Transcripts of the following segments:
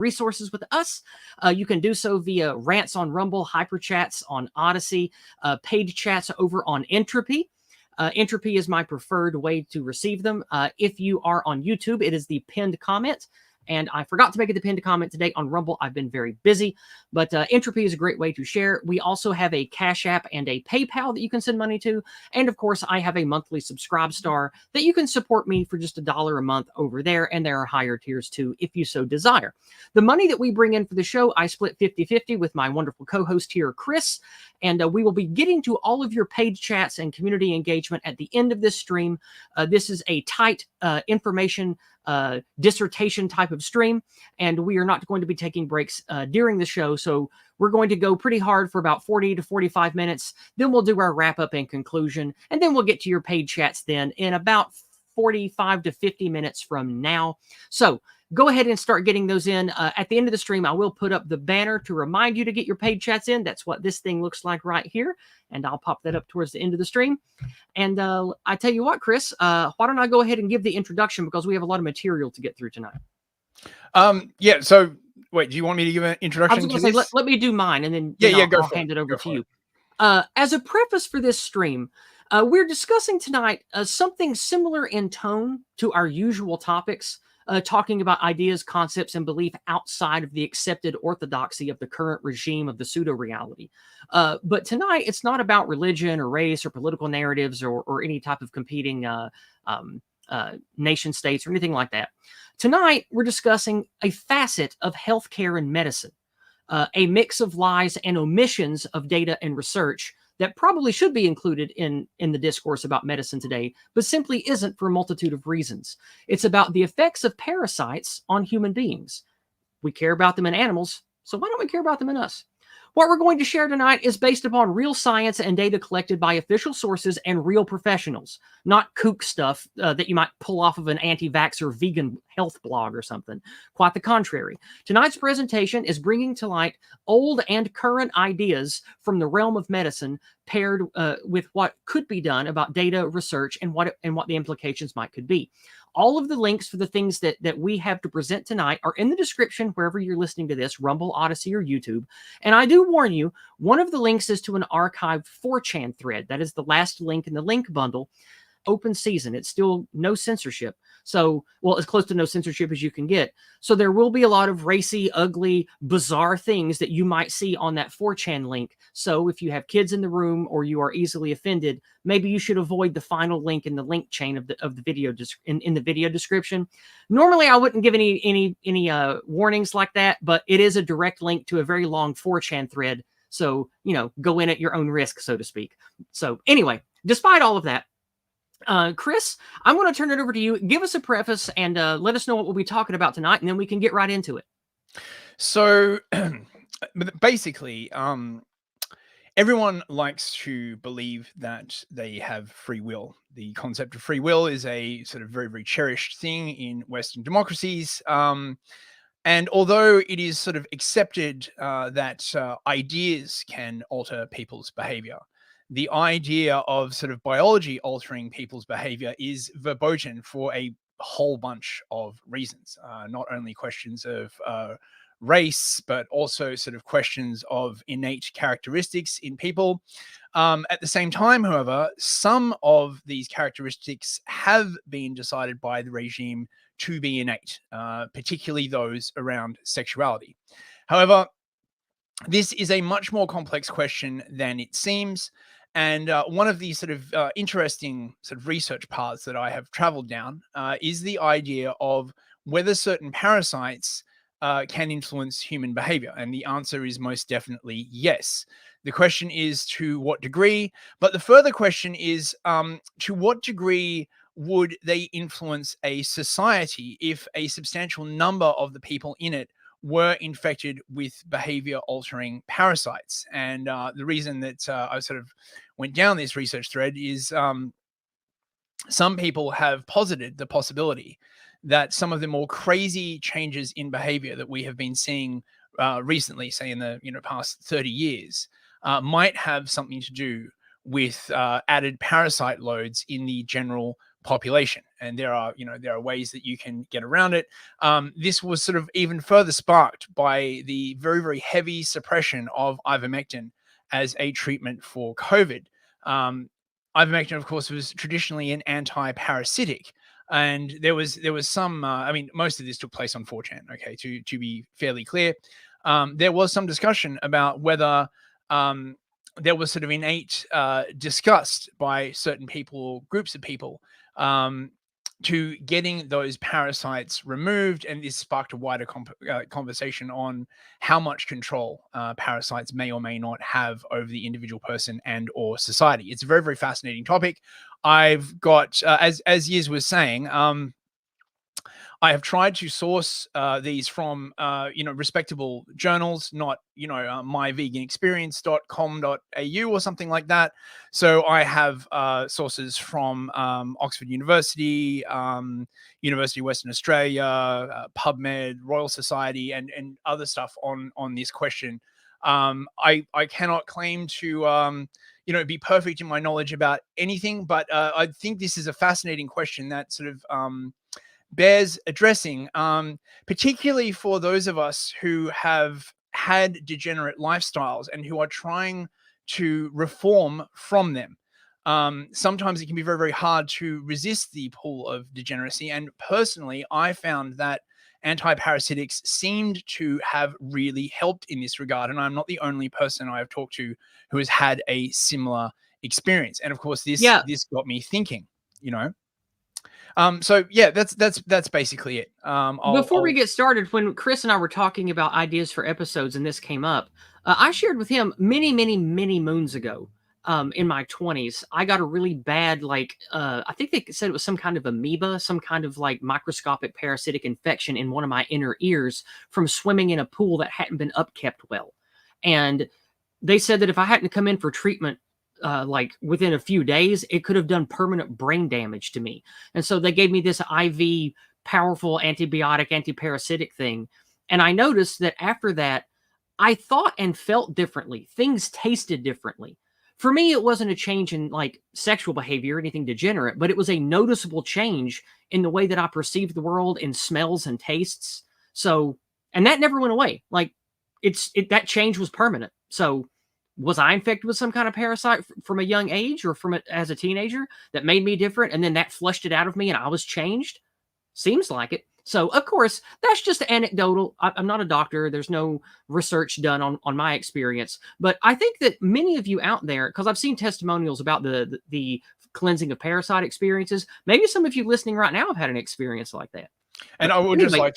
resources with us, you can do so via rants on Rumble, hyper chats on Odyssey, paid chats over on Entropy. Entropy is my preferred way to receive them. If you are on YouTube, it is the pinned comment. And I forgot to make it the pinned comment today on Rumble. I've been very busy, but Entropy is a great way to share. We also have a Cash App and a PayPal that you can send money to. And of course, I have a monthly Subscribe Star that you can support me for just $1 a month over there. And there are higher tiers too, if you so desire. The money that we bring in for the show, I split 50-50 with my wonderful co-host here, Chris. And we will be getting to all of your paid chats and community engagement at the end of this stream. This is a tight information dissertation type of stream, and we are not going to be taking breaks during the show. So we're going to go pretty hard for about 40 to 45 minutes. Then we'll do our wrap up and conclusion, and then we'll get to your paid chats then in about 45 to 50 minutes from now. So go ahead and start getting those in. At the end of the stream, I will put up the banner to remind you to get your paid chats in. That's what this thing looks like right here. And I'll pop that up towards the end of the stream. And I tell you what, Chris, why don't I go ahead and give the introduction, because we have a lot of material to get through tonight. Yeah, so wait, do you want me to give an introduction? I was going to say, let me do mine, and then I'll hand it over to you. As a preface for this stream, we're discussing tonight something similar in tone to our usual topics, talking about ideas, concepts, and belief outside of the accepted orthodoxy of the current regime of the pseudo-reality. But tonight, it's not about religion or race or political narratives or any type of competing nation states or anything like that. Tonight, we're discussing a facet of healthcare and medicine, a mix of lies and omissions of data and research that probably should be included in the discourse about medicine today, but simply isn't for a multitude of reasons. It's about the effects of parasites on human beings. We care about them in animals, so why don't we care about them in us? What we're going to share tonight is based upon real science and data collected by official sources and real professionals, not kook stuff that you might pull off of an anti-vaxxer vegan health blog or something. Quite the contrary. Tonight's presentation is bringing to light old and current ideas from the realm of medicine, paired with what could be done about data research and what the implications could be. All of the links for the things that we have to present tonight are in the description wherever you're listening to this, Rumble, Odyssey, or YouTube. And I do warn you, one of the links is to an archived 4chan thread. That is the last link in the link bundle. Open season. It's still no censorship. So, well, as close to no censorship as you can get. So there will be a lot of racy, ugly, bizarre things that you might see on that 4chan link. So if you have kids in the room or you are easily offended, maybe you should avoid the final link in the link chain of the video in the video description. Normally, I wouldn't give any warnings like that, but it is a direct link to a very long 4chan thread. So, go in at your own risk, so to speak. So anyway, despite all of that, Chris, I'm going to turn it over to you. Give us a preface and let us know what we'll be talking about tonight, and then we can get right into it. So basically, everyone likes to believe that they have free will. The concept of free will is a sort of very, very cherished thing in Western democracies. And although it is sort of accepted that ideas can alter people's behavior, the idea of sort of biology altering people's behavior is verboten for a whole bunch of reasons, not only questions of race, but also sort of questions of innate characteristics in people. At the same time, however, some of these characteristics have been decided by the regime to be innate, particularly those around sexuality. However, this is a much more complex question than it seems. And one of the sort of interesting sort of research paths that I have traveled down is the idea of whether certain parasites can influence human behavior. And the answer is most definitely yes. The question is to what degree, but the further question is to what degree would they influence a society if a substantial number of the people in it were infected with behavior-altering parasites. And the reason that I sort of went down this research thread is some people have posited the possibility that some of the more crazy changes in behavior that we have been seeing recently, say in the past 30 years, might have something to do with added parasite loads in the general population. And there are ways that you can get around it. This was sort of even further sparked by the very, very heavy suppression of ivermectin as a treatment for COVID. Ivermectin, of course, was traditionally an anti-parasitic, and there was some. Most of this took place on 4chan. Okay, to be fairly clear, there was some discussion about whether there was sort of innate disgust by certain people, groups of people, to getting those parasites removed, and this sparked a wider conversation on how much control parasites may or may not have over the individual person and or society. It's a very, very fascinating topic. I've got, as Yiz was saying, I have tried to source these from, respectable journals, not, myveganexperience.com.au or something like that. So I have sources from Oxford University, University of Western Australia, PubMed, Royal Society, and other stuff on this question. I cannot claim to, be perfect in my knowledge about anything, but I think this is a fascinating question that sort of bears addressing, particularly for those of us who have had degenerate lifestyles and who are trying to reform from them. Sometimes it can be very, very hard to resist the pull of degeneracy. And personally, I found that anti-parasitics seemed to have really helped in this regard. And I'm not the only person I have talked to who has had a similar experience. And of course, this got me thinking, so yeah, that's basically it. Before we get started, when Chris and I were talking about ideas for episodes and this came up, I shared with him many, many, many moons ago, in my 20s, I got a really bad, I think they said it was some kind of amoeba, some kind of like microscopic parasitic infection in one of my inner ears from swimming in a pool that hadn't been upkept well. And they said that if I hadn't come in for treatment within a few days, it could have done permanent brain damage to me. And so they gave me this IV powerful antibiotic, antiparasitic thing. And I noticed that after that, I thought and felt differently. Things tasted differently. For me, it wasn't a change in like sexual behavior or anything degenerate, but it was a noticeable change in the way that I perceived the world in smells and tastes. So, and that never went away. Like that change was permanent. So was I infected with some kind of parasite from a young age or as a teenager that made me different? And then that flushed it out of me and I was changed? Seems like it. So, of course, that's just anecdotal. I'm not a doctor. There's no research done on my experience. But I think that many of you out there, because I've seen testimonials about the cleansing of parasite experiences, maybe some of you listening right now have had an experience like that. And I would just like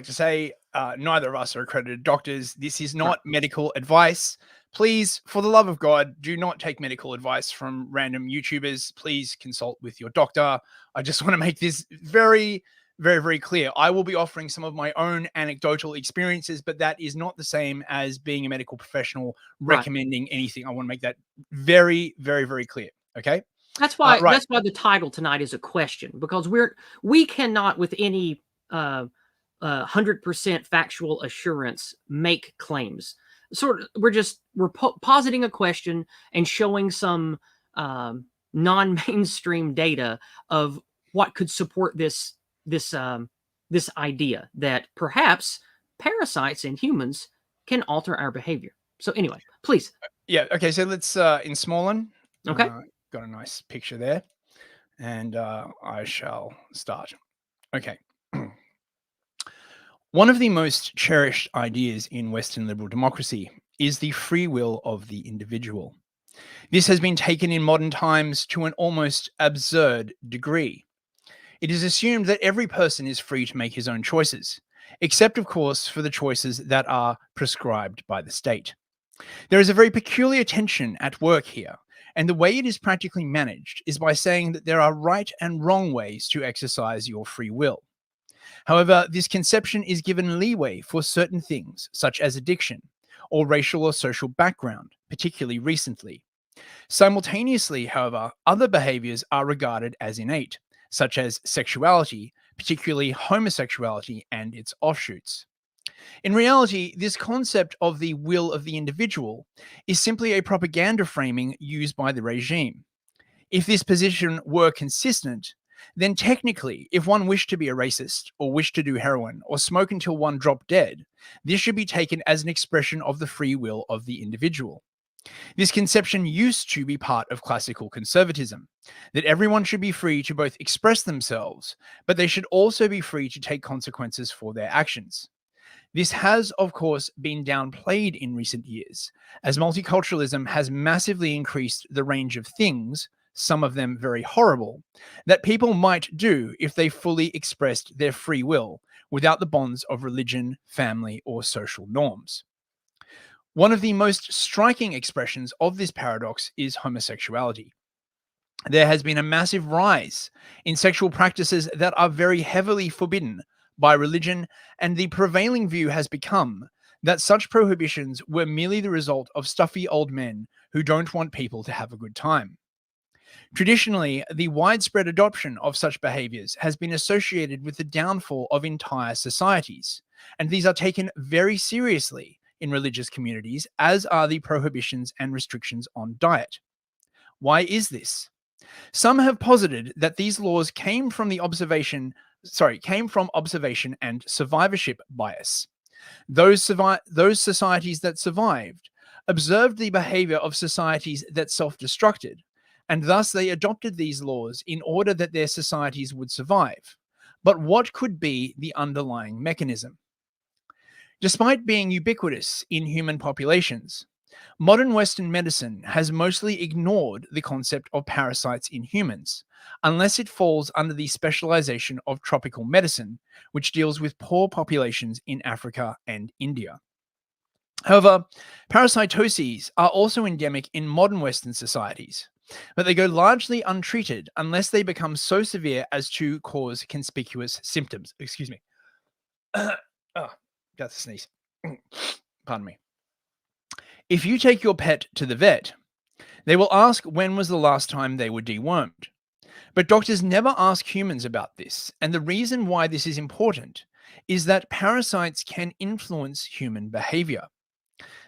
to say, neither of us are accredited doctors. This is not medical advice. Please, for the love of God, do not take medical advice from random YouTubers. Please consult with your doctor. I just want to make this very, very, very clear. I will be offering some of my own anecdotal experiences, but that is not the same as being a medical professional recommending anything. I want to make that very, very, very clear. Okay. That's why the title tonight is a question, because we cannot with any 100% factual assurance make claims. We're positing a question and showing some non-mainstream data of what could support this idea that perhaps parasites in humans can alter our behavior. So anyway, please. Yeah. Okay. So let's in Smallin. Okay. Got a nice picture there, and I shall start. Okay. One of the most cherished ideas in Western liberal democracy is the free will of the individual. This has been taken in modern times to an almost absurd degree. It is assumed that every person is free to make his own choices, except, of course, for the choices that are prescribed by the state. There is a very peculiar tension at work here, and the way it is practically managed is by saying that there are right and wrong ways to exercise your free will. However, this conception is given leeway for certain things, such as addiction, or racial or social background, particularly recently. Simultaneously, however, other behaviors are regarded as innate, such as sexuality, particularly homosexuality and its offshoots. In reality, this concept of the will of the individual is simply a propaganda framing used by the regime. If this position were consistent, then technically, if one wished to be a racist or wished to do heroin or smoke until one dropped dead, this should be taken as an expression of the free will of the individual. This conception used to be part of classical conservatism, that everyone should be free to both express themselves, but they should also be free to take consequences for their actions. This has, of course, been downplayed in recent years, as multiculturalism has massively increased the range of things, some of them very horrible, that people might do if they fully expressed their free will without the bonds of religion, family, or social norms. One of the most striking expressions of this paradox is homosexuality. There has been a massive rise in sexual practices that are very heavily forbidden by religion, and the prevailing view has become that such prohibitions were merely the result of stuffy old men who don't want people to have a good time. Traditionally, the widespread adoption of such behaviors has been associated with the downfall of entire societies, and these are taken very seriously in religious communities, as are the prohibitions and restrictions on diet. Why is this? Some have posited that these laws came from observation and survivorship bias. Those societies that survived observed the behavior of societies that self-destructed, and thus they adopted these laws in order that their societies would survive. But what could be the underlying mechanism? Despite being ubiquitous in human populations, modern Western medicine has mostly ignored the concept of parasites in humans, unless it falls under the specialization of tropical medicine, which deals with poor populations in Africa and India. However, parasitoses are also endemic in modern Western societies, but they go largely untreated unless they become so severe as to cause conspicuous symptoms. Excuse me. Oh, got to sneeze. Pardon me. If you take your pet to the vet, they will ask when was the last time they were dewormed. But doctors never ask humans about this, and the reason why this is important is that parasites can influence human behavior.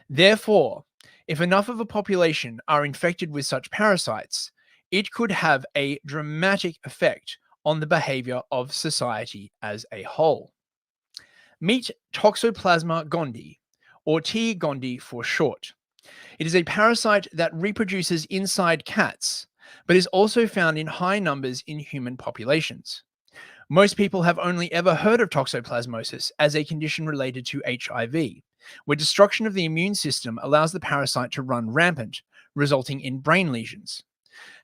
Therefore, if enough of a population are infected with such parasites, it could have a dramatic effect on the behavior of society as a whole. Meet Toxoplasma Gondii, or T. gondii for short. It is a parasite that reproduces inside cats, but is also found in high numbers in human populations. Most people have only ever heard of toxoplasmosis as a condition related to HIV, where destruction of the immune system allows the parasite to run rampant, resulting in brain lesions.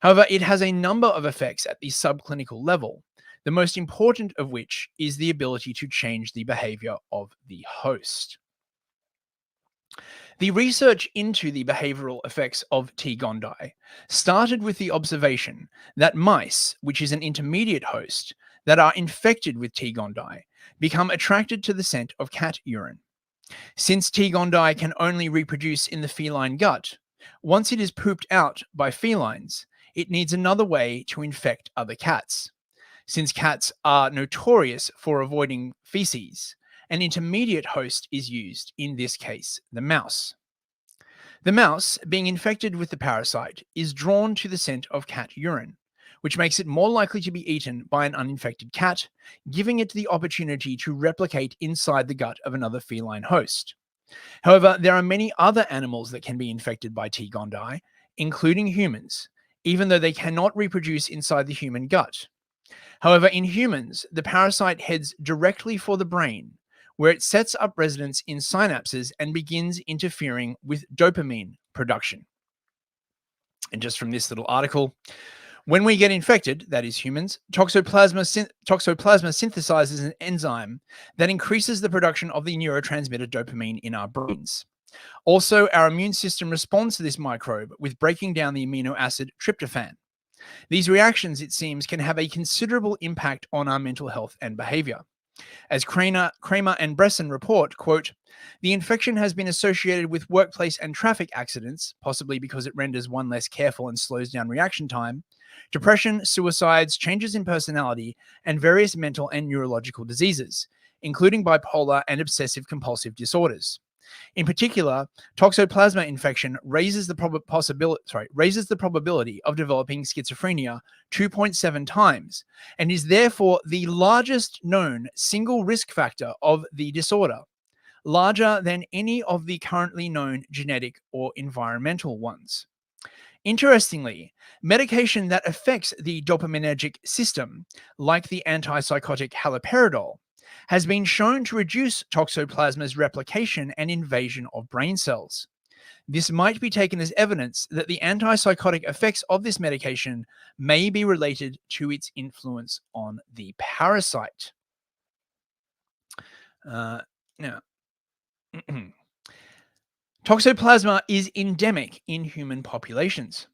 However, it has a number of effects at the subclinical level, the most important of which is the ability to change the behavior of the host. The research into the behavioral effects of T. gondii started with the observation that mice, which is an intermediate host, that are infected with T. gondii become attracted to the scent of cat urine. Since T. gondii can only reproduce in the feline gut, once it is pooped out by felines, it needs another way to infect other cats. Since cats are notorious for avoiding feces, an intermediate host is used, in this case, the mouse. The mouse, being infected with the parasite, is drawn to the scent of cat urine, which makes it more likely to be eaten by an uninfected cat, giving it the opportunity to replicate inside the gut of another feline host. However, there are many other animals that can be infected by T. gondii, including humans, even though they cannot reproduce inside the human gut. However, in humans, the parasite heads directly for the brain, where it sets up residence in synapses and begins interfering with dopamine production. And just from this little article, when we get infected, that is humans, toxoplasma synthesizes an enzyme that increases the production of the neurotransmitter dopamine in our brains. Also, our immune system responds to this microbe with breaking down the amino acid tryptophan. These reactions, it seems, can have a considerable impact on our mental health and behavior. As Kramer and Bresson report, quote, the infection has been associated with workplace and traffic accidents, possibly because it renders one less careful and slows down reaction time, depression, suicides, changes in personality, and various mental and neurological diseases, including bipolar and obsessive compulsive disorders. In particular, Toxoplasma infection raises the probability of developing schizophrenia 2.7 times, and is therefore the largest known single risk factor of the disorder, larger than any of the currently known genetic or environmental ones. Interestingly, medication that affects the dopaminergic system, like the antipsychotic haloperidol, has been shown to reduce toxoplasma's replication and invasion of brain cells. This might be taken as evidence that the antipsychotic effects of this medication may be related to its influence on the parasite. Now, Toxoplasma is endemic in human populations.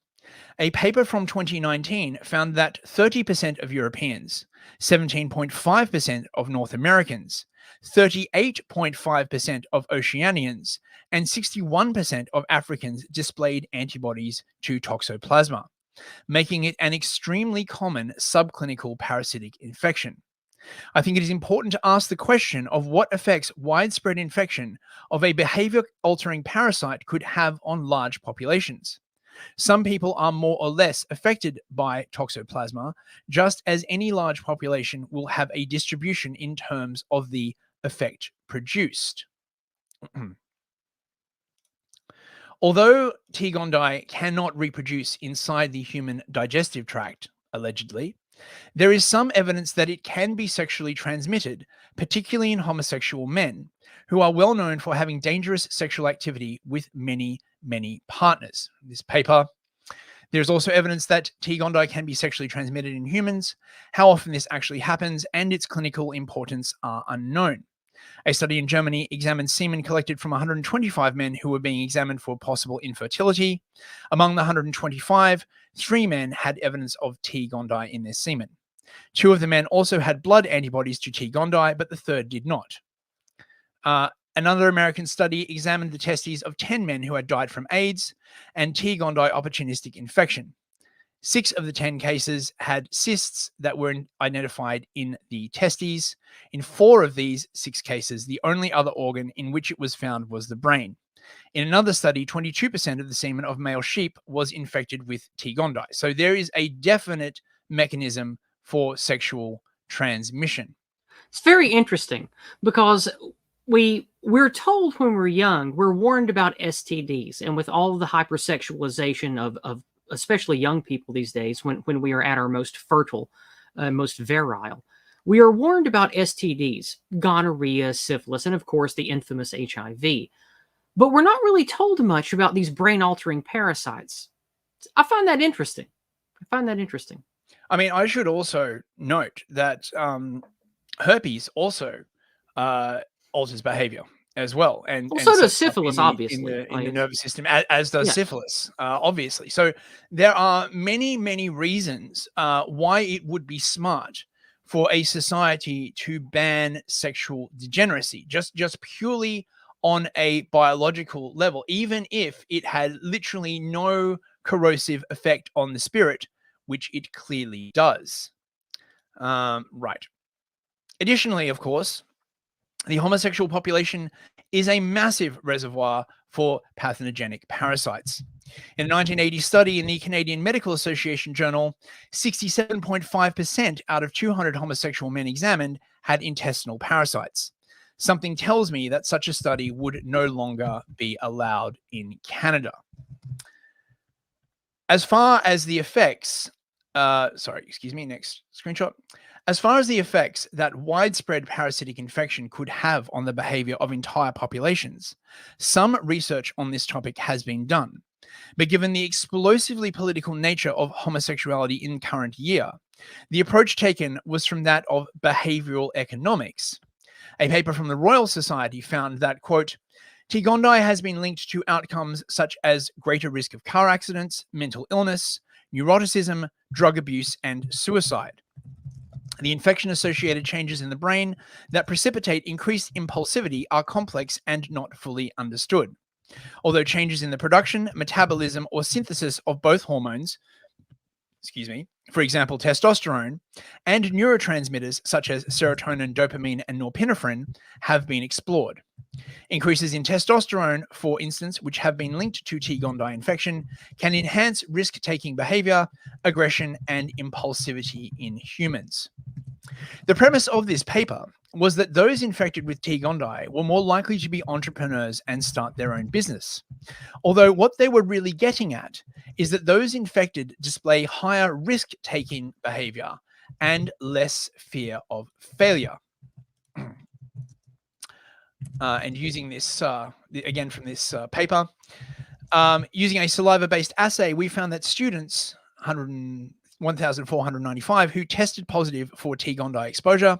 A paper from 2019 found that 30% of Europeans, 17.5% of North Americans, 38.5% of Oceanians, and 61% of Africans displayed antibodies to Toxoplasma, making it an extremely common subclinical parasitic infection. I think it is important to ask the question of what effects widespread infection of a behavior-altering parasite could have on large populations. Some people are more or less affected by Toxoplasma, just as any large population will have a distribution in terms of the effect produced. Although T. gondii cannot reproduce inside the human digestive tract, allegedly, there is some evidence that it can be sexually transmitted, particularly in homosexual men, who are well known for having dangerous sexual activity with many partners. In this paper, there's also evidence that T. gondii can be sexually transmitted in humans. How often this actually happens and its clinical importance are unknown. A study in Germany examined semen collected from 125 men who were being examined for possible infertility. Among the 125, 3 men had evidence of T. gondii in their semen. 2 of the men also had blood antibodies to T. gondii, but the third did not. Another American study examined the testes of 10 men who had died from AIDS and T. gondii opportunistic infection. 6 of the 10 cases had cysts that were identified in the testes. In 4 of these 6 cases, the only other organ in which it was found was the brain. In another study, 22% of the semen of male sheep was infected with T. gondii. So there is a definite mechanism for sexual transmission. It's very interesting because we're told when we're young, we're warned about STDs, and with all of the hypersexualization of especially young people these days, when we are at our most fertile, most virile, we are warned about STDs, gonorrhea, syphilis, and of course the infamous HIV. But we're not really told much about these brain-altering parasites. I find that interesting. I mean, I should also note that herpes also alters behavior as well, and so does sets up syphilis, obviously, in the nervous system, as does Yeah. syphilis, obviously. So there are many reasons why it would be smart for a society to ban sexual degeneracy, just purely on a biological level, even if it had literally no corrosive effect on the spirit, which it clearly does. Right. Additionally, of course, the homosexual population is a massive reservoir for pathogenic parasites. In a 1980 study in the Canadian Medical Association journal, 67.5% out of 200 homosexual men examined had intestinal parasites. Something tells me that such a study would no longer be allowed in Canada. As far as the effects, next screenshot. As far as the effects that widespread parasitic infection could have on the behavior of entire populations, some research on this topic has been done. But given the explosively political nature of homosexuality in current year, the approach taken was from that of behavioral economics. A paper from the Royal Society found that, quote, T. gondii has been linked to outcomes such as greater risk of car accidents, mental illness, neuroticism, drug abuse, and suicide. The infection-associated changes in the brain that precipitate increased impulsivity are complex and not fully understood. Although changes in the production, metabolism, or synthesis of both hormones for example, testosterone, and neurotransmitters such as serotonin, dopamine, and norepinephrine have been explored. Increases in testosterone, for instance, which have been linked to T. gondii infection, can enhance risk-taking behavior, aggression, and impulsivity in humans. The premise of this paper was that those infected with T. gondii were more likely to be entrepreneurs and start their own business. Although what they were really getting at is that those infected display higher risk-taking behavior and less fear of failure. And using this, again from this paper, using a saliva-based assay, we found that students, 1,495 who tested positive for T. gondii exposure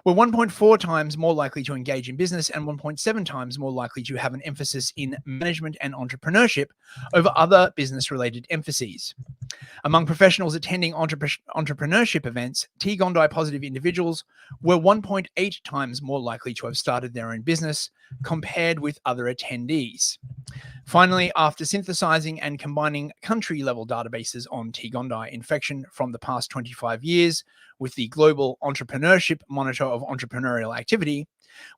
were 1.4 times more likely to engage in business and 1.7 times more likely to have an emphasis in management and entrepreneurship over other business-related emphases. Among professionals attending entrepreneurship events, T. gondii positive individuals were 1.8 times more likely to have started their own business compared with other attendees. Finally, after synthesizing and combining country-level databases on T. gondii infection from the past 25 years with the Global Entrepreneurship Monitor of Entrepreneurial Activity,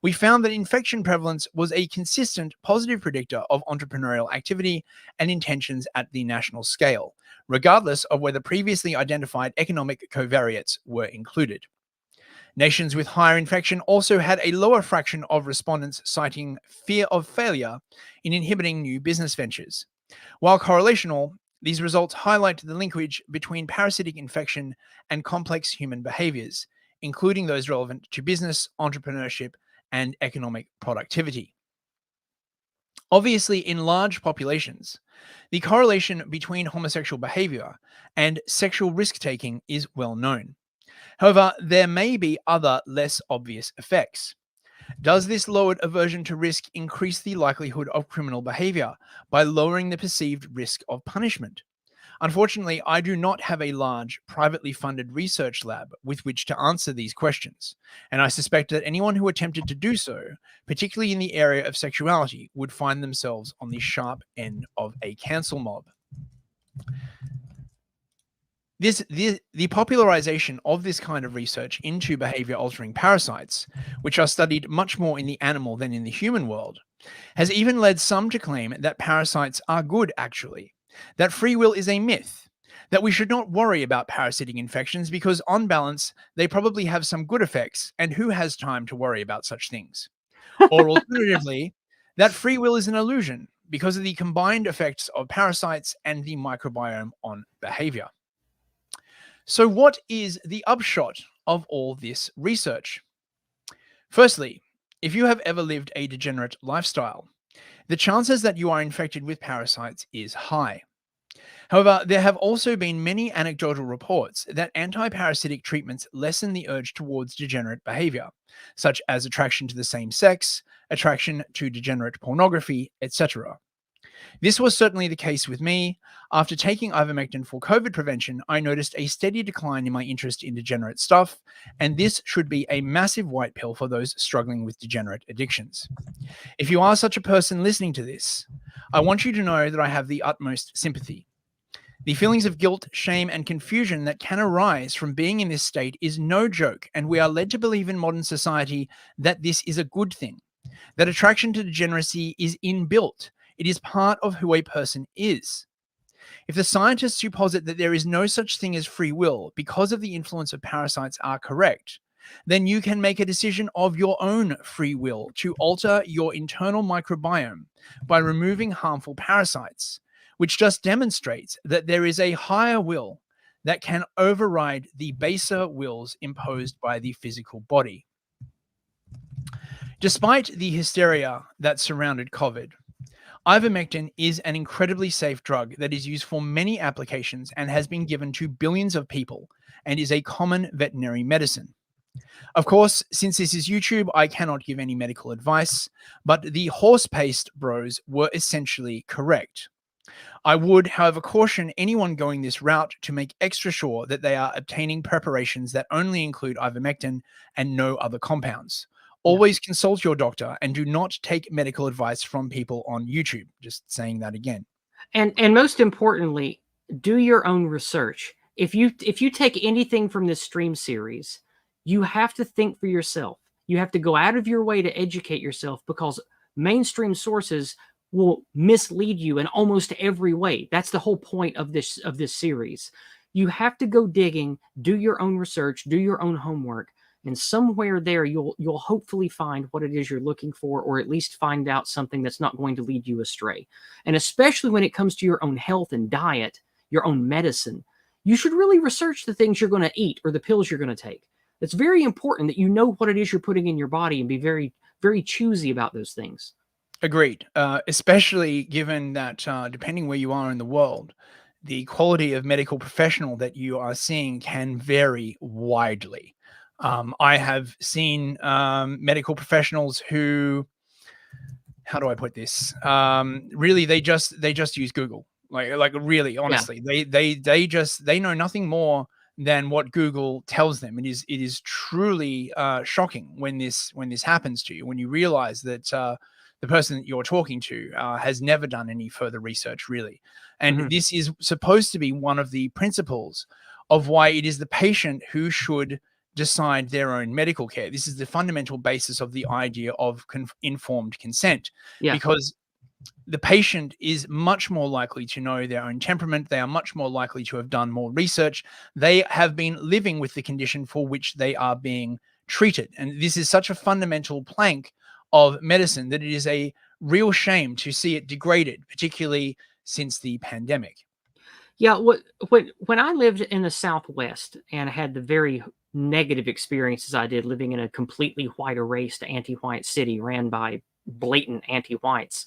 we found that infection prevalence was a consistent positive predictor of entrepreneurial activity and intentions at the national scale, regardless of whether previously identified economic covariates were included. Nations with higher infection also had a lower fraction of respondents citing fear of failure in inhibiting new business ventures. While correlational, these results highlight the linkage between parasitic infection and complex human behaviors, including those relevant to business, entrepreneurship, and economic productivity. Obviously, in large populations, the correlation between homosexual behavior and sexual risk-taking is well known. However, there may be other less obvious effects. Does this lowered aversion to risk increase the likelihood of criminal behavior by lowering the perceived risk of punishment? Unfortunately, I do not have a large, privately funded research lab with which to answer these questions, and I suspect that anyone who attempted to do so, particularly in the area of sexuality, would find themselves on the sharp end of a cancel mob. The popularization of this kind of research into behavior-altering parasites, which are studied much more in the animal than in the human world, has even led some to claim that parasites are good, actually, that free will is a myth, that we should not worry about parasitic infections because, on balance, they probably have some good effects, and who has time to worry about such things? Or alternatively, that free will is an illusion because of the combined effects of parasites and the microbiome on behavior. So what is the upshot of all this research? Firstly, if you have ever lived a degenerate lifestyle, the chances that you are infected with parasites is high. However, there have also been many anecdotal reports that anti-parasitic treatments lessen the urge towards degenerate behavior, such as attraction to the same sex, attraction to degenerate pornography, etc. This was certainly the case with me. After taking ivermectin for COVID prevention, I noticed a steady decline in my interest in degenerate stuff, and this should be a massive white pill for those struggling with degenerate addictions. If you are such a person listening to this, I want you to know that I have the utmost sympathy. The feelings of guilt, shame, and confusion that can arise from being in this state is no joke, and we are led to believe in modern society that this is a good thing, that attraction to degeneracy is inbuilt. It is part of who a person is. If the scientists who posit that there is no such thing as free will because of the influence of parasites are correct, then you can make a decision of your own free will to alter your internal microbiome by removing harmful parasites, which just demonstrates that there is a higher will that can override the baser wills imposed by the physical body. Despite the hysteria that surrounded COVID, ivermectin is an incredibly safe drug that is used for many applications and has been given to billions of people and is a common veterinary medicine. Of course, since this is YouTube, I cannot give any medical advice, but the horse paste bros were essentially correct. I would, however, caution anyone going this route to make extra sure that they are obtaining preparations that only include ivermectin and no other compounds. Always consult your doctor and do not take medical advice from people on YouTube. Just saying that again. And most importantly, do your own research. if you take anything from this stream series, you have to think for yourself. You have to go out of your way to educate yourself, because mainstream sources will mislead you in almost every way. That's the whole point of this series. You have to go digging, do your own research, do your own homework, and somewhere there you'll hopefully find what it is you're looking for, or at least find out something that's not going to lead you astray. And especially when it comes to your own health and diet, your own medicine, you should really research the things you're going to eat or the pills you're going to take. It's very important that you know what it is you're putting in your body and be very, very choosy about those things. Agreed. Especially given that, depending where you are in the world, the quality of medical professional that you are seeing can vary widely. I have seen medical professionals who, how do I put this? Really, they just use Google. Like really, honestly, they know nothing more than what Google tells them. It is truly shocking when this happens to you, when you realize that the person that you're talking to has never done any further research, really. And this is supposed to be one of the principles of why it is the patient who should decide their own medical care. This is the fundamental basis of the idea of informed consent, because the patient is much more likely to know their own temperament. They are much more likely to have done more research. They have been living with the condition for which they are being treated. And this is such a fundamental plank of medicine that it is a real shame to see it degraded, particularly since the pandemic. Yeah, when I lived in the Southwest and had the very negative experiences I did living in a completely white erased anti-white city ran by blatant anti-whites,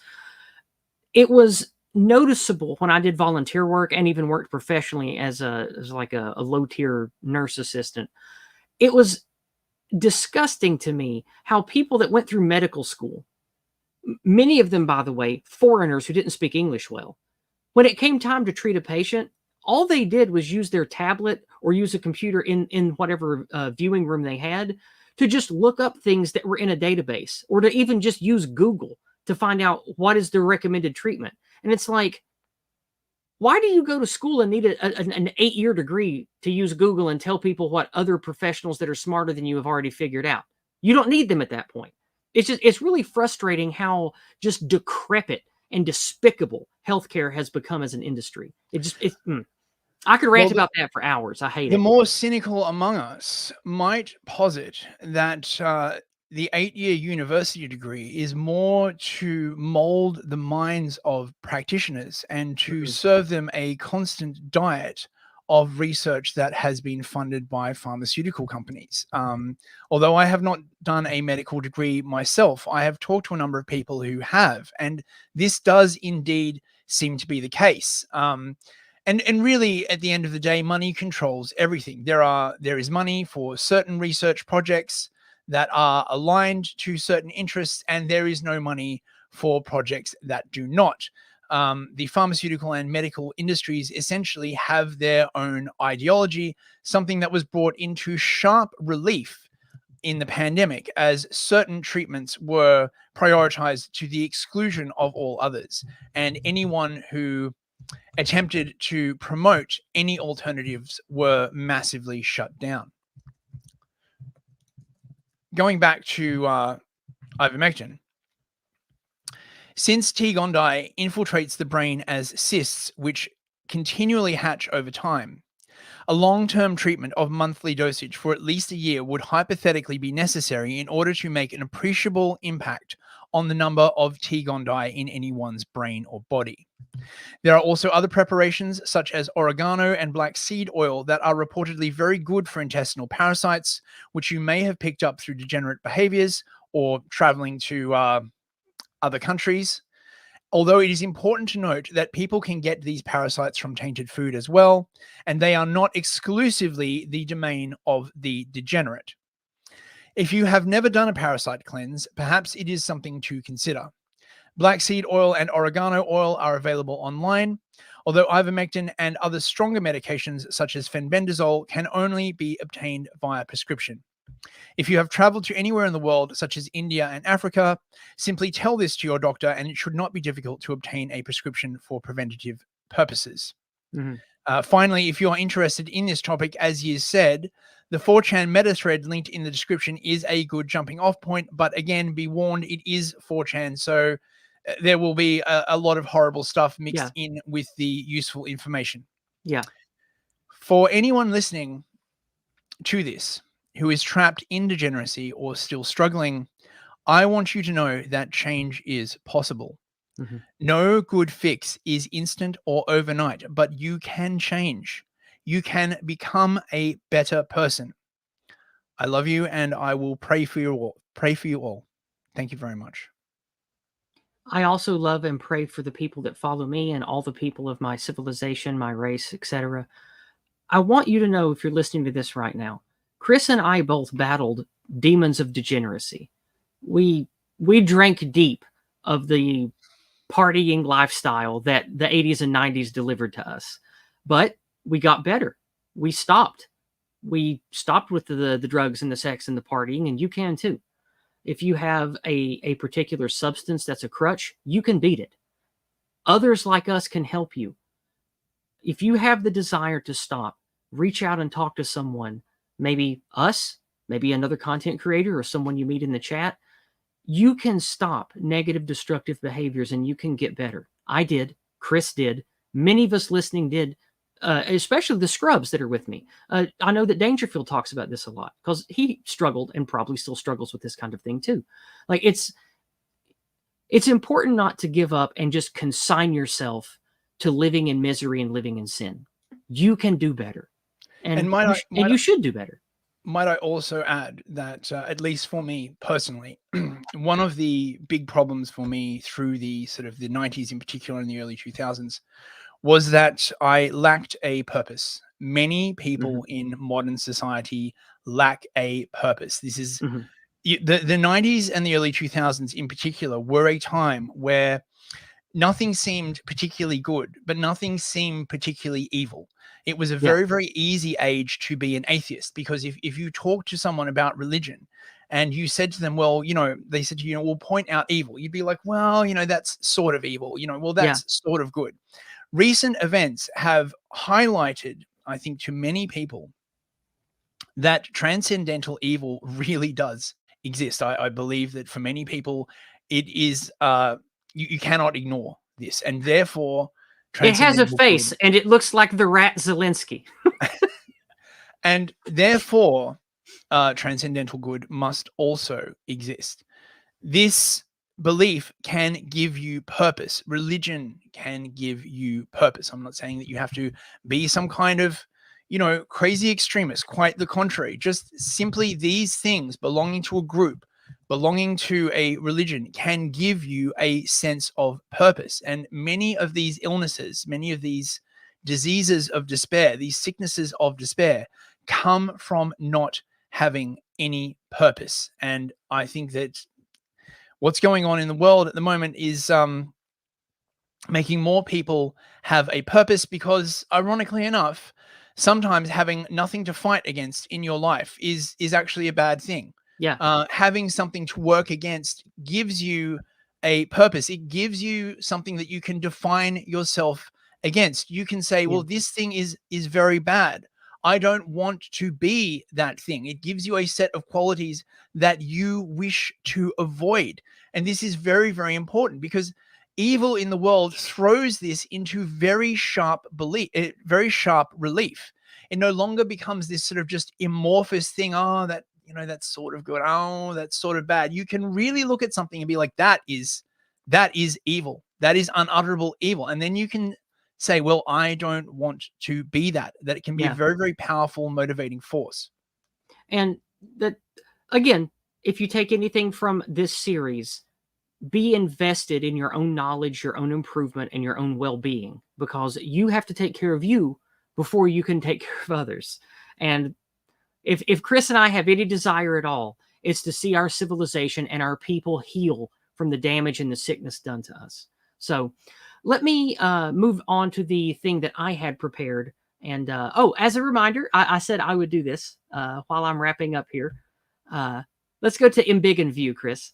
it was noticeable when I did volunteer work and even worked professionally as like a low tier nurse assistant. It was disgusting to me how people that went through medical school, many of them, by the way, foreigners who didn't speak English well, when it came time to treat a patient, all they did was use their tablet or use a computer in whatever viewing room they had to just look up things that were in a database, or to even just use Google to find out what is the recommended treatment. And it's like, why do you go to school and need an 8-year degree to use Google and tell people what other professionals that are smarter than you have already figured out? You don't need them at that point. It's really frustrating how just decrepit and despicable healthcare has become as an industry. I could rant about that for hours. I hate it. The more cynical among us might posit that the 8-year university degree is more to mold the minds of practitioners and to serve them a constant diet of research that has been funded by pharmaceutical companies. Although I have not done a medical degree myself, I have talked to a number of people who have, and this does indeed seem to be the case. And really, at the end of the day, money controls everything. There is money for certain research projects that are aligned to certain interests, and there is no money for projects that do not. The pharmaceutical and medical industries essentially have their own ideology, something that was brought into sharp relief in the pandemic as certain treatments were prioritized to the exclusion of all others. And anyone who attempted to promote any alternatives were massively shut down. Going back to ivermectin, since T. Gondii infiltrates the brain as cysts which continually hatch over time, a long-term treatment of monthly dosage for at least a year would hypothetically be necessary in order to make an appreciable impact on the number of T. Gondii in anyone's brain or body. There are also other preparations such as oregano and black seed oil that are reportedly very good for intestinal parasites, which you may have picked up through degenerate behaviors or traveling to other countries. Although it is important to note that people can get these parasites from tainted food as well, and they are not exclusively the domain of the degenerate. If you have never done a parasite cleanse, perhaps it is something to consider. Black seed oil and oregano oil are available online, although ivermectin and other stronger medications such as fenbendazole can only be obtained via prescription. If you have traveled to anywhere in the world, such as India and Africa, simply tell this to your doctor, and it should not be difficult to obtain a prescription for preventative purposes. Finally, if you're interested in this topic, as you said, the 4chan meta thread linked in the description is a good jumping off point. But again, be warned, it is 4chan. So there will be a lot of horrible stuff mixed in with the useful information. Yeah. For anyone listening to this who is trapped in degeneracy or still struggling, I want you to know that change is possible. Mm-hmm. No good fix is instant or overnight, but you can change. You can become a better person. I love you, and I will pray for you all. Pray for you all. Thank you very much. I also love and pray for the people that follow me and all the people of my civilization, my race, etc. I want you to know, if you're listening to this right now, Chris and I both battled demons of degeneracy. We drank deep of the partying lifestyle that the 80s and 90s delivered to us. But we got better. We stopped. We stopped with the drugs and the sex and the partying, and you can too. If you have a particular substance that's a crutch, you can beat it. Others like us can help you. If you have the desire to stop, reach out and talk to someone, maybe us, maybe another content creator or someone you meet in the chat. You can stop negative, destructive behaviors and you can get better. I did. Chris did. Many of us listening did, especially the scrubs that are with me. I know that Dangerfield talks about this a lot because he struggled and probably still struggles with this kind of thing too. Like it's important not to give up and just consign yourself to living in misery and living in sin. You can do better. And you should do better. Might I also add that, at least for me personally, one of the big problems for me through the sort of the 90s in particular and the early 2000s was that I lacked a purpose. Many people in modern society lack a purpose. This is the 90s and the early 2000s in particular were a time where nothing seemed particularly good, but nothing seemed particularly evil. It was a very, very easy age to be an atheist, because if you talk to someone about religion and you said to them, well, they said to you, we'll point out evil. You'd be like, well, that's sort of evil, well, that's sort of good. Recent events have highlighted, I think, to many people that transcendental evil really does exist. I believe that for many people, it is, you cannot ignore this, and therefore it has a face and it looks like the rat Zelensky. And therefore transcendental good must also exist. This belief can give you purpose. Religion can give you purpose. I'm not saying that you have to be some kind of crazy extremist. Quite the contrary. Just simply these things, belonging to a group, belonging to a religion, can give you a sense of purpose. And many of these illnesses, many of these diseases of despair, these sicknesses of despair, come from not having any purpose. And I think that what's going on in the world at the moment is making more people have a purpose, because ironically enough, sometimes having nothing to fight against in your life is actually a bad thing. Having something to work against gives you a purpose. It gives you something that you can define yourself against. You can say, well, this thing is very bad. I don't want to be that thing. It gives you a set of qualities that you wish to avoid. And this is very, very important, because evil in the world throws this into very sharp relief. It no longer becomes this sort of just amorphous thing. Oh, that's sort of good. Oh, that's sort of bad. You can really look at something and be like, that is evil. That is unutterable evil. And then you can say, well, I don't want to be that. That it can be a very, very powerful motivating force. And that, again, if you take anything from this series, be invested in your own knowledge, your own improvement, and your own well-being, because you have to take care of you before you can take care of others. And if Chris and I have any desire at all, it's to see our civilization and our people heal from the damage and the sickness done to us. So let me move on to the thing that I had prepared. And as a reminder, I said I would do this while I'm wrapping up here. Let's go to Embiggen View, Chris.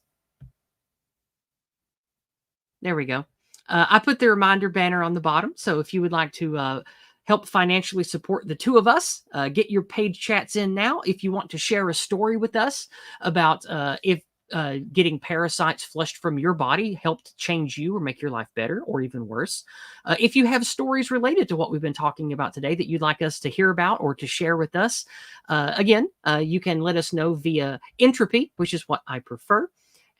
There we go. I put the reminder banner on the bottom. So if you would like to help financially support the two of us, get your paid chats in now. If you want to share a story with us about if getting parasites flushed from your body helped change you or make your life better or even worse. If you have stories related to what we've been talking about today that you'd like us to hear about or to share with us, again, you can let us know via Entropy, which is what I prefer.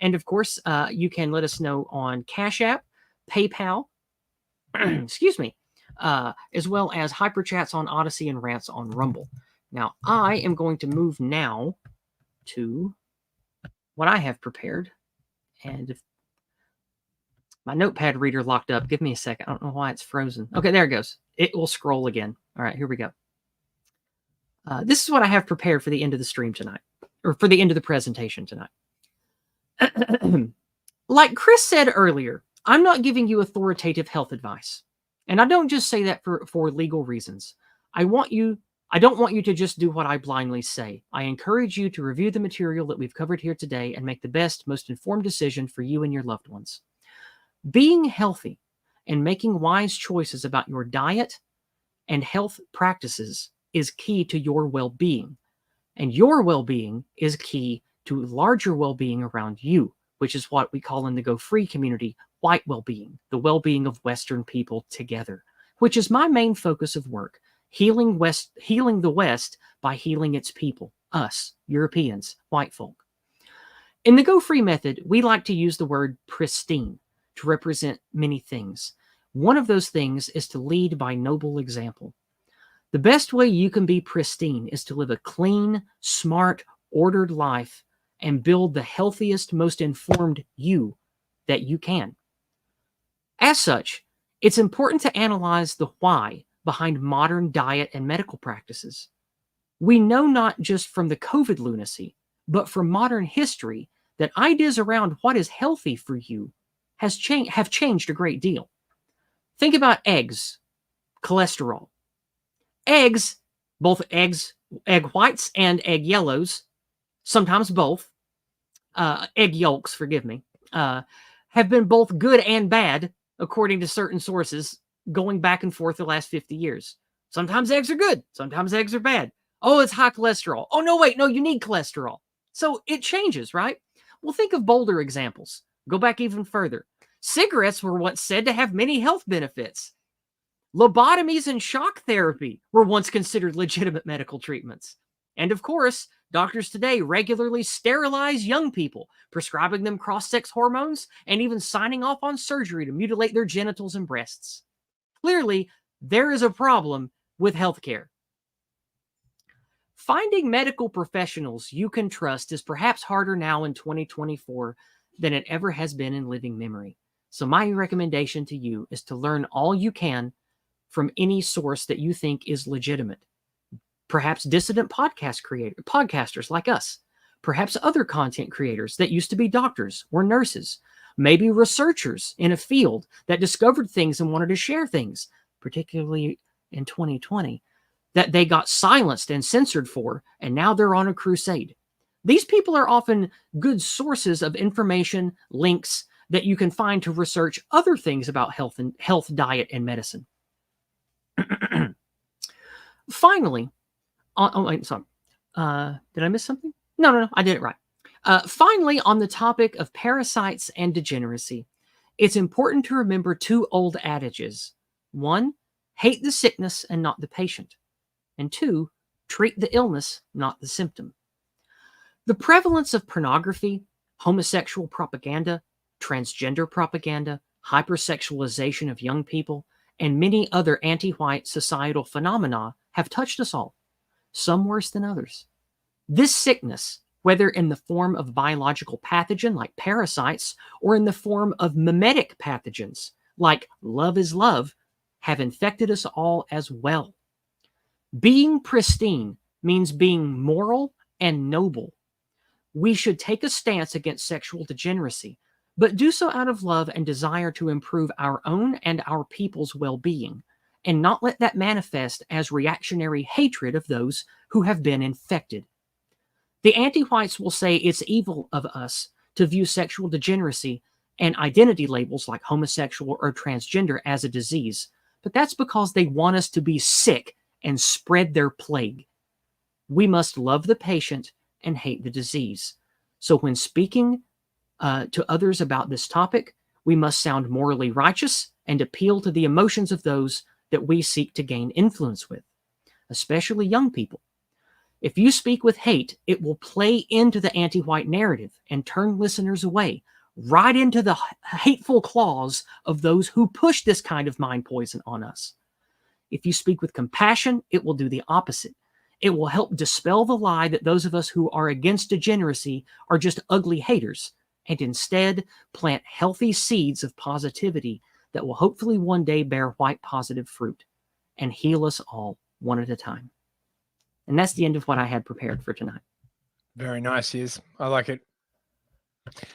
And of course, you can let us know on Cash App, PayPal, excuse me, as well as Hyperchats on Odyssey and Rants on Rumble. Now, I am going to move now to what I have prepared. And if my notepad reader locked up, give me a second. I don't know why it's frozen. Okay, there it goes. It will scroll again. All right, here we go. This is what I have prepared for the end of the stream tonight, or for the end of the presentation tonight. Like Chris said earlier, I'm not giving you authoritative health advice. And I don't just say that for legal reasons. I don't want you to just do what I blindly say. I encourage you to review the material that we've covered here today and make the best, most informed decision for you and your loved ones. Being healthy and making wise choices about your diet and health practices is key to your well-being. And your well-being is key to larger well-being around you, which is what we call in the Go Free community white well-being, the well-being of Western people together, which is my main focus of work. Healing the West by healing its people, us, Europeans, white folk. In the Go Free method, we like to use the word pristine to represent many things. One of those things is to lead by noble example. The best way you can be pristine is to live a clean, smart, ordered life and build the healthiest, most informed you that you can. As such, it's important to analyze the why behind modern diet and medical practices. We know not just from the COVID lunacy, but from modern history that ideas around what is healthy for you have changed a great deal. Think about eggs, cholesterol. Eggs, both egg whites and egg yellows, sometimes both, egg yolks, forgive me, have been both good and bad, according to certain sources, going back and forth the last 50 years. Sometimes eggs are good. Sometimes eggs are bad. Oh, it's high cholesterol. Oh, no, wait, no, you need cholesterol. So it changes, right? Well, think of bolder examples. Go back even further. Cigarettes were once said to have many health benefits. Lobotomies and shock therapy were once considered legitimate medical treatments. And of course, doctors today regularly sterilize young people, prescribing them cross-sex hormones and even signing off on surgery to mutilate their genitals and breasts. Clearly, there is a problem with healthcare. Finding medical professionals you can trust is perhaps harder now in 2024 than it ever has been in living memory. So my recommendation to you is to learn all you can from any source that you think is legitimate. Perhaps dissident podcasters like us. Perhaps other content creators that used to be doctors or nurses. Maybe researchers in a field that discovered things and wanted to share things, particularly in 2020, that they got silenced and censored for, and now they're on a crusade. These people are often good sources of information, links that you can find to research other things about health, diet, and medicine. Finally, did I miss something? No, I did it right. Finally, on the topic of parasites and degeneracy, it's important to remember two old adages. One, hate the sickness and not the patient. And two, treat the illness, not the symptom. The prevalence of pornography, homosexual propaganda, transgender propaganda, hypersexualization of young people, and many other anti-white societal phenomena have touched us all, some worse than others. This sickness, whether in the form of biological pathogen like parasites or in the form of mimetic pathogens like love is love, have infected us all as well. Being pristine means being moral and noble. We should take a stance against sexual degeneracy, but do so out of love and desire to improve our own and our people's well-being, and not let that manifest as reactionary hatred of those who have been infected. The anti-whites will say it's evil of us to view sexual degeneracy and identity labels like homosexual or transgender as a disease, but that's because they want us to be sick and spread their plague. We must love the patient and hate the disease. So when speaking to others about this topic, we must sound morally righteous and appeal to the emotions of those that we seek to gain influence with, especially young people. If you speak with hate, it will play into the anti-white narrative and turn listeners away, right into the hateful claws of those who push this kind of mind poison on us. If you speak with compassion, it will do the opposite. It will help dispel the lie that those of us who are against degeneracy are just ugly haters, and instead plant healthy seeds of positivity that will hopefully one day bear white positive fruit and heal us all one at a time. And that's the end of what I had prepared for tonight. Very nice, yes. I like it.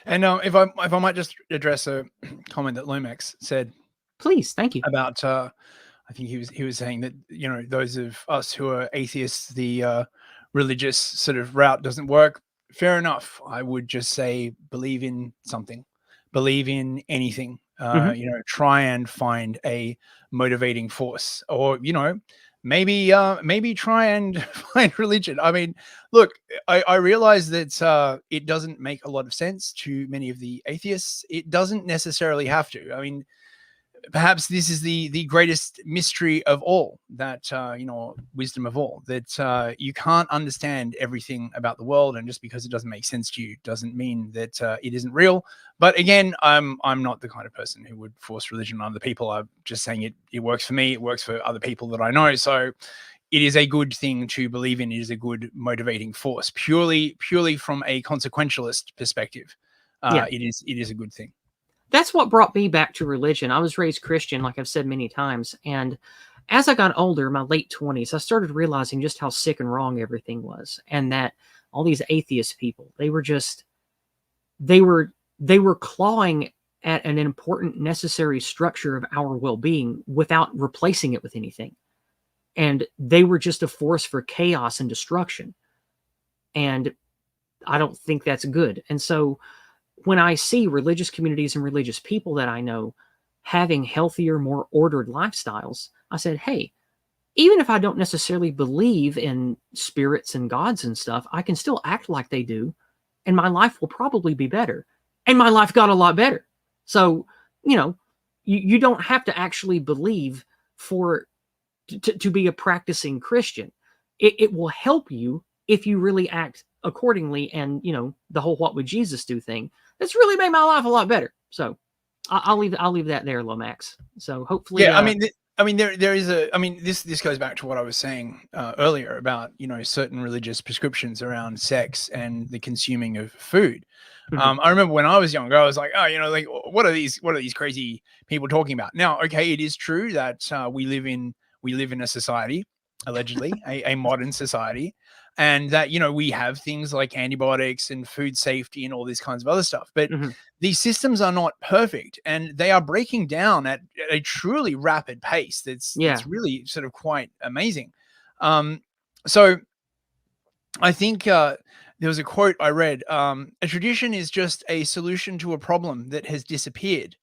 And if I might just address a comment that Lomax said. Please, thank you. About I think he was saying that, you know, those of us who are atheists, the religious sort of route doesn't work. Fair enough. I would just say believe in something, believe in anything. You know, try and find a motivating force, or you know, maybe try and find religion. I mean, look, I realize that it doesn't make a lot of sense to many of the atheists. It doesn't necessarily have to. I mean, perhaps this is the greatest mystery of all, that you know, wisdom of all, that you can't understand everything about the world, and just because it doesn't make sense to you doesn't mean that it isn't real. But again, I'm not the kind of person who would force religion on other people. I'm just saying it works for me, it works for other people that I know. So it is a good thing to believe in. It is a good motivating force, purely from a consequentialist perspective. It is a good thing. That's what brought me back to religion. I was raised Christian, like I've said many times. And as I got older, my late 20s, I started realizing just how sick and wrong everything was. And that all these atheist people, they were clawing at an important, necessary structure of our well-being without replacing it with anything. And they were just a force for chaos and destruction. And I don't think that's good. And so when I see religious communities and religious people that I know having healthier, more ordered lifestyles, I said, hey, even if I don't necessarily believe in spirits and gods and stuff, I can still act like they do, and my life will probably be better. And my life got a lot better. So, you know, you don't have to actually believe to be a practicing Christian. It will help you if you really act accordingly, and, you know, the whole "what would Jesus do" thing. That's really made my life a lot better. So I'll leave that there, Lomax. So hopefully, yeah. I mean, there is a. I mean, this goes back to what I was saying earlier about, you know, certain religious prescriptions around sex and the consuming of food. I remember when I was younger, I was like, oh, you know, like, what are these crazy people talking about? Now, okay, it is true that we live in a society, allegedly a modern society, and that, you know, we have things like antibiotics and food safety and all these kinds of other stuff, but these systems are not perfect, and they are breaking down at a truly rapid pace. That's really sort of quite amazing. So I think there was a quote I read: a tradition is just a solution to a problem that has disappeared.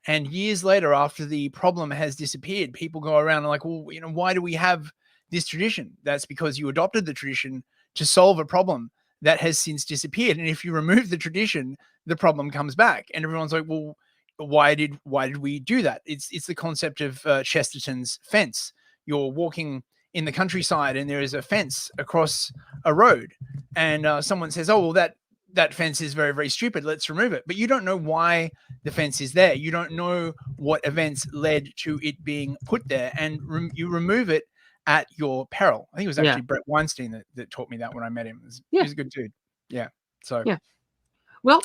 And years later, after the problem has disappeared, people go around and like, well, you know, why do we have this tradition? That's because you adopted the tradition to solve a problem that has since disappeared. And if you remove the tradition, the problem comes back. And everyone's like, well, why did we do that? It's the concept of Chesterton's fence. You're walking in the countryside and there is a fence across a road, and someone says, oh, well, that fence is very, very stupid, let's remove it. But you don't know why the fence is there. You don't know what events led to it being put there, and you remove it at your peril. I think it was actually Brett Weinstein that taught me that when I met him. He was a good dude. Yeah. So yeah. Well,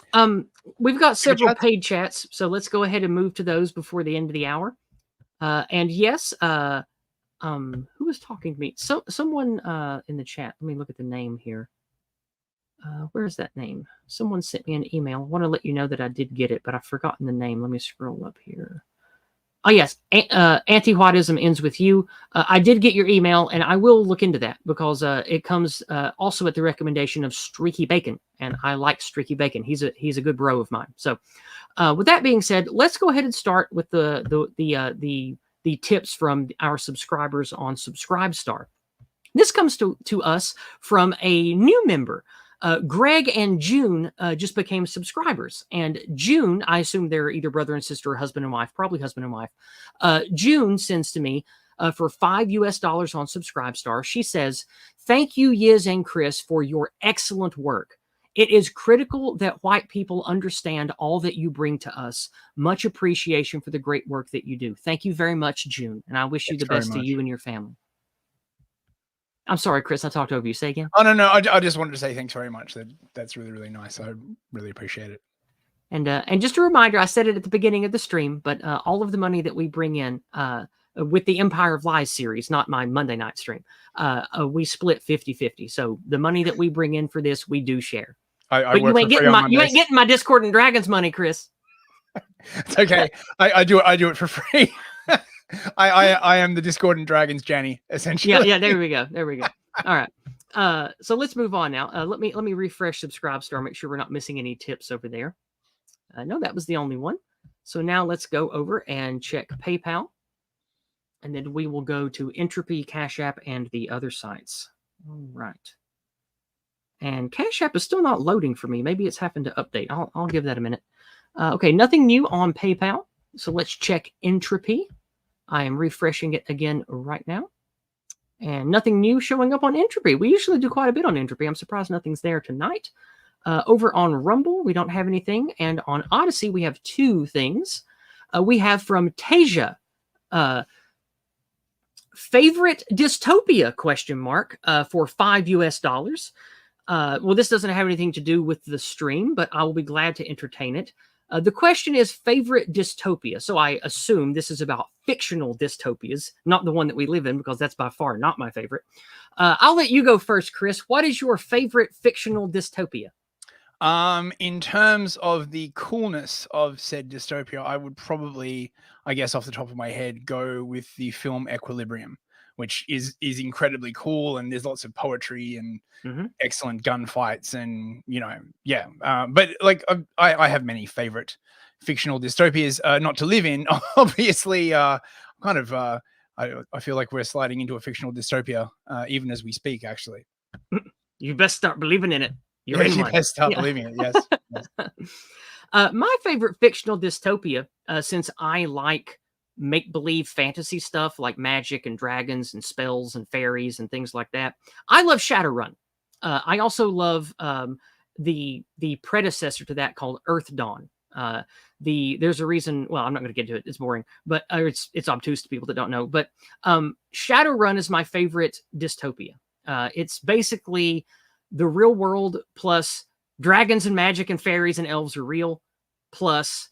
we've got several paid chats, so let's go ahead and move to those before the end of the hour. And yes, who was talking to me? Someone in the chat. Let me look at the name here. Where's that name? Someone sent me an email. I want to let you know that I did get it, but I've forgotten the name. Let me scroll up here. Oh, yes. Anti-Whiteism ends with you. I did get your email, and I will look into that, because it comes also at the recommendation of Streaky Bacon, and I like Streaky Bacon. He's a good bro of mine. So with that being said, let's go ahead and start with the the tips from our subscribers on Subscribestar. This comes to us from a new member. Greg and June just became subscribers. And June, I assume they're either brother and sister or husband and wife, probably husband and wife. June sends to me for $5 on Subscribestar. She says, "Thank you, Yiz and Chris, for your excellent work. It is critical that white people understand all that you bring to us. Much appreciation for the great work that you do." Thank you very much, June. And I wish you the best to you and your family. I'm sorry, Chris, I talked over you. Say again. Oh, no. I just wanted to say thanks very much. That's really, really nice. I really appreciate it. And just a reminder, I said it at the beginning of the stream, but all of the money that we bring in with the Empire of Lies series, not my Monday night stream, we split 50-50. So the money that we bring in for this, we do share. But you ain't getting my Discord and Dragons money, Chris. It's okay. I do it for free. I am the Discord and Dragons Janny, essentially. Yeah. There we go. All right. So let's move on now. Let me refresh Subscribestar, make sure we're not missing any tips over there. No, that was the only one. So now let's go over and check PayPal, and then we will go to Entropy, Cash App, and the other sites. All right. And Cash App is still not loading for me. Maybe it's happened to update. I'll give that a minute. Okay, nothing new on PayPal. So let's check Entropy. I am refreshing it again right now. And nothing new showing up on Entropy. We usually do quite a bit on Entropy. I'm surprised nothing's there tonight. Over on Rumble, we don't have anything. And on Odyssey, we have two things. We have from Tasia, favorite dystopia, for $5. Well, this doesn't have anything to do with the stream, but I will be glad to entertain it. The question is favorite dystopia. So I assume this is about fictional dystopias, not the one that we live in, because that's by far not my favorite. I'll let you go first, Chris. What is your favorite fictional dystopia? In terms of the coolness of said dystopia, I would probably, I guess off the top of my head, go with the film Equilibrium, which is incredibly cool, and there's lots of poetry and excellent gunfights, and but like I have many favorite fictional dystopias not to live in. Obviously, I feel like we're sliding into a fictional dystopia even as we speak. Actually, you best start believing in it. You best start believing it. Yes. My favorite fictional dystopia, since I like make-believe fantasy stuff like magic and dragons and spells and fairies and things like that, I love Shadowrun. I also love the predecessor to that called Earth Dawn. There's a reason. Well, I'm not going to get to it. It's boring, but it's obtuse to people that don't know. But Shadowrun is my favorite dystopia. It's basically the real world plus dragons and magic and fairies and elves are real, plus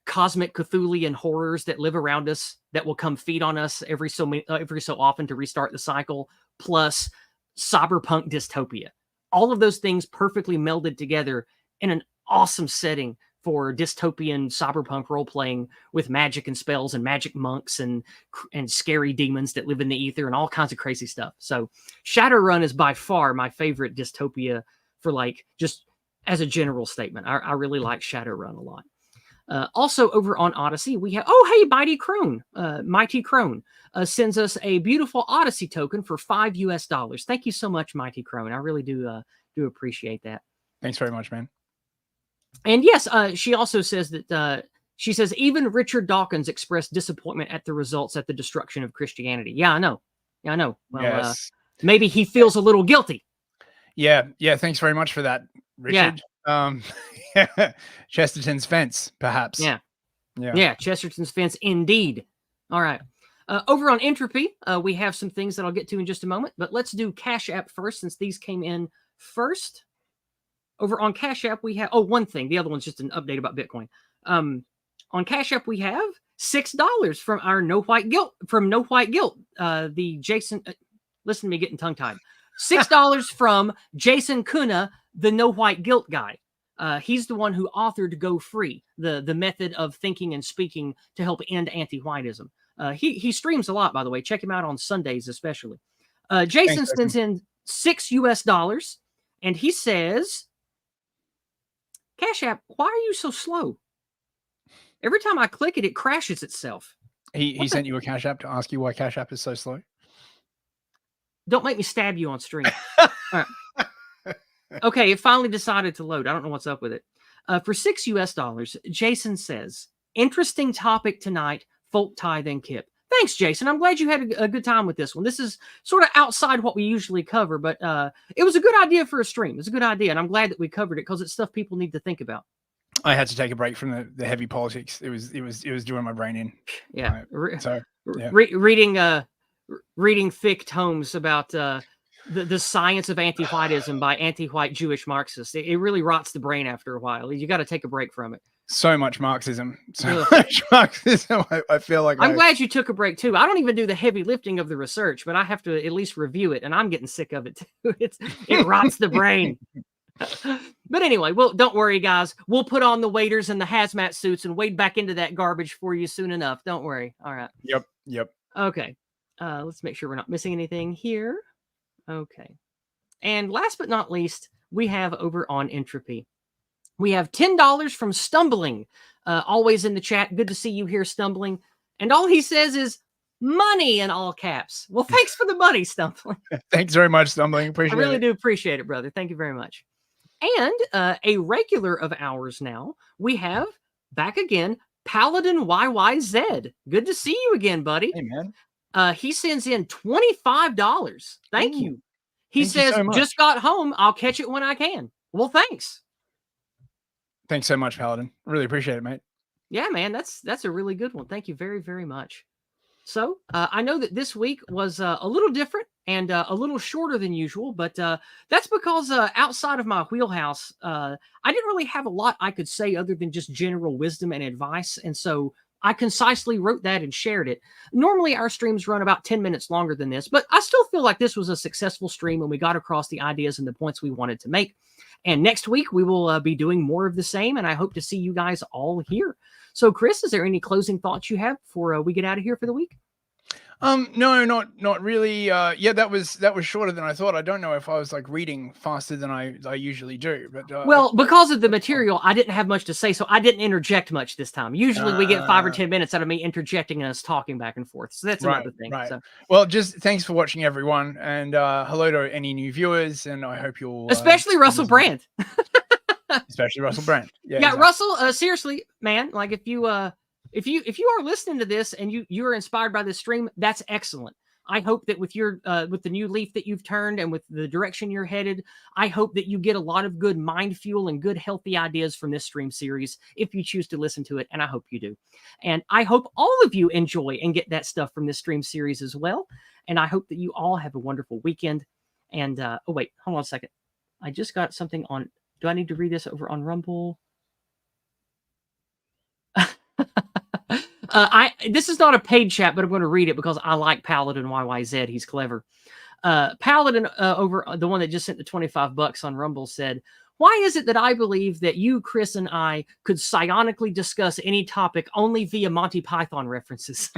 cosmic Cthulhian horrors that live around us that will come feed on us every so often to restart the cycle, plus cyberpunk dystopia. All of those things perfectly melded together in an awesome setting for dystopian cyberpunk role-playing with magic and spells and magic monks and scary demons that live in the ether and all kinds of crazy stuff. So Shadowrun is by far my favorite dystopia for like, just as a general statement. I really like Shadowrun a lot. Also over on Odyssey, we have, Mighty Crone sends us a beautiful Odyssey token for $5. Thank you so much, Mighty Crone. I really do appreciate that. Thanks very much, man. And yes, she also says that she says even Richard Dawkins expressed disappointment at the results at the destruction of Christianity. Yeah, I know. Well, yes. Maybe he feels a little guilty. Yeah. Thanks very much for that, Richard. Yeah. Chesterton's fence, perhaps. Yeah. Chesterton's fence, indeed. All right. Over on Entropy, we have some things that I'll get to in just a moment, but let's do Cash App first, since these came in first. Over on Cash App, we have one thing. The other one's just an update about Bitcoin. On Cash App, we have $6 from our No White Guilt. The Jason, listen to me getting tongue tied. $6 from Jason Kuna, the No White Guilt guy. He's the one who authored Go Free, the method of thinking and speaking to help end anti-whiteism. He streams a lot, by the way. Check him out on Sundays, especially. Jason sends in $6, and he says, Cash App, why are you so slow? Every time I click it, it crashes itself. He sent you a Cash App to ask you why Cash App is so slow. Don't make me stab you on stream. All right. Okay, it finally decided to load. I don't know what's up with it. For $6 US, Jason says, interesting topic tonight, folk tithe and kip. Thanks, Jason. I'm glad you had a good time with this one. This is sort of outside what we usually cover, but it was a good idea for a stream. It's a good idea, and I'm glad that we covered it because it's stuff people need to think about. I had to take a break from the heavy politics. It was doing my brain in. Yeah. Yeah. Reading thick tomes about the science of anti-whiteism by anti-white Jewish Marxists. It really rots the brain after a while. You got to take a break from it. So much Marxism. I feel like I'm glad you took a break too. I don't even do the heavy lifting of the research, but I have to at least review it, and I'm getting sick of it too. It rots the brain. But anyway, well, don't worry, guys. We'll put on the waders and the hazmat suits and wade back into that garbage for you soon enough. Don't worry. All right. Yep. Okay. Let's make sure we're not missing anything here. Okay. And last but not least, we have over on Entropy. We have $10 from Stumbling, always in the chat. Good to see you here, Stumbling. And all he says is money in all caps. Well, thanks for the money, Stumbling. Thanks very much, Stumbling. Appreciate it. I really do appreciate it, brother. Thank you very much. And a regular of ours now, we have back again, Paladin YYZ. Good to see you again, buddy. Hey, man. He sends in $25. Thank you. He says, just got home. I'll catch it when I can. Well, thanks. Thanks so much, Paladin. Really appreciate it, mate. Yeah, man, that's a really good one. Thank you very, very much. So I know that this week was a little different and a little shorter than usual, but that's because outside of my wheelhouse, I didn't really have a lot I could say other than just general wisdom and advice. And so I concisely wrote that and shared it. Normally, our streams run about 10 minutes longer than this, but I still feel like this was a successful stream and we got across the ideas and the points we wanted to make. And next week, we will be doing more of the same, and I hope to see you guys all here. So, Chris, is there any closing thoughts you have before we get out of here for the week? No, not really. Yeah, that was shorter than I thought. I don't know if I was like reading faster than I usually do, but well, because of the material, I didn't have much to say, so I didn't interject much this time. Usually, we get 5 or 10 minutes out of me interjecting and us talking back and forth. So that's another thing. Right. So. Well, just thanks for watching, everyone, and hello to any new viewers, and I hope you'll especially Russell Brand. Especially Russell Brand. Yeah, exactly. Russell. Seriously, man. Like if you are listening to this and you are inspired by this stream, that's excellent. I hope that with your with the new leaf that you've turned and with the direction you're headed, I hope that you get a lot of good mind fuel and good healthy ideas from this stream series if you choose to listen to it, and I hope you do. And I hope all of you enjoy and get that stuff from this stream series as well. And I hope that you all have a wonderful weekend. And oh wait, hold on a second. I just got something on. Do I need to read this over on Rumble? This is not a paid chat, but I'm going to read it because I like Paladin YYZ. He's clever. Paladin over the one that just sent the $25 on Rumble said, "Why is it that I believe that you, Chris, and I could psionically discuss any topic only via Monty Python references?"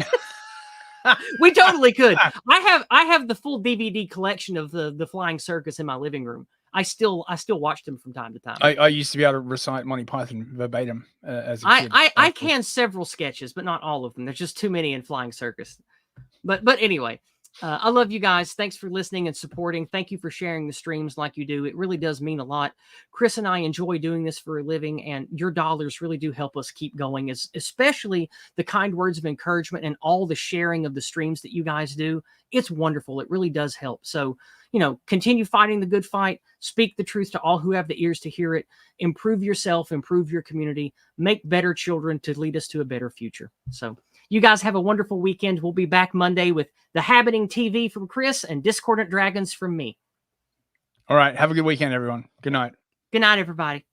We totally could. I have the full DVD collection of the Flying Circus in my living room. I still watch them from time to time. I used to be able to recite Monty Python verbatim as a kid. I can several sketches, but not all of them. There's just too many in Flying Circus. But anyway, I love you guys. Thanks for listening and supporting. Thank you for sharing the streams like you do. It really does mean a lot. Chris and I enjoy doing this for a living, and your dollars really do help us keep going, especially the kind words of encouragement and all the sharing of the streams that you guys do. It's wonderful. It really does help. So, continue fighting the good fight, speak the truth to all who have the ears to hear it, improve yourself, improve your community, make better children to lead us to a better future. So you guys have a wonderful weekend. We'll be back Monday with The Habiting TV from Chris and Discordant Dragons from me. All right. Have a good weekend, everyone. Good night. Good night, everybody.